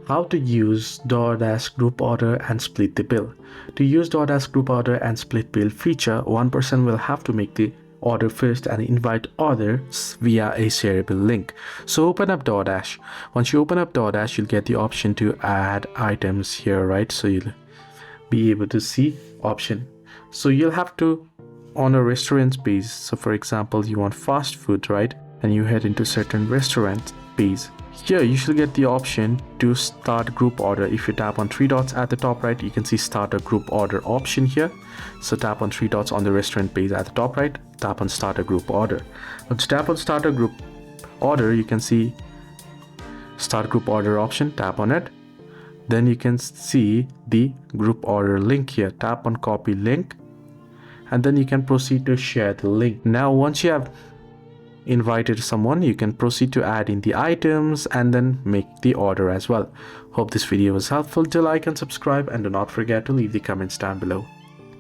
How to use DoorDash Group Order and split the bill. To use DoorDash Group Order and split bill feature, one person will have to make the order first and invite others via a shareable link. So open up DoorDash. Once you open up DoorDash, you'll get the option to add items here, right? So you'll be able to see option. So you'll have to on a restaurant page. So for example, you want fast food, right? And you head into certain restaurant page. Here you should get the option to start group order. If you tap on three dots at the top right, you can see start a group order option here. So tap on three dots on the restaurant page at the top right, tap on start a group order. Once you tap on start a group order, you can see start group order option, tap on it. Then you can see the group order link here, tap on copy link, and then you can proceed to share the link. Now once you have invited someone, you can proceed to add in the items and then make the order as well. Hope this video was helpful. Do like and subscribe, and do not forget to leave the comments down below.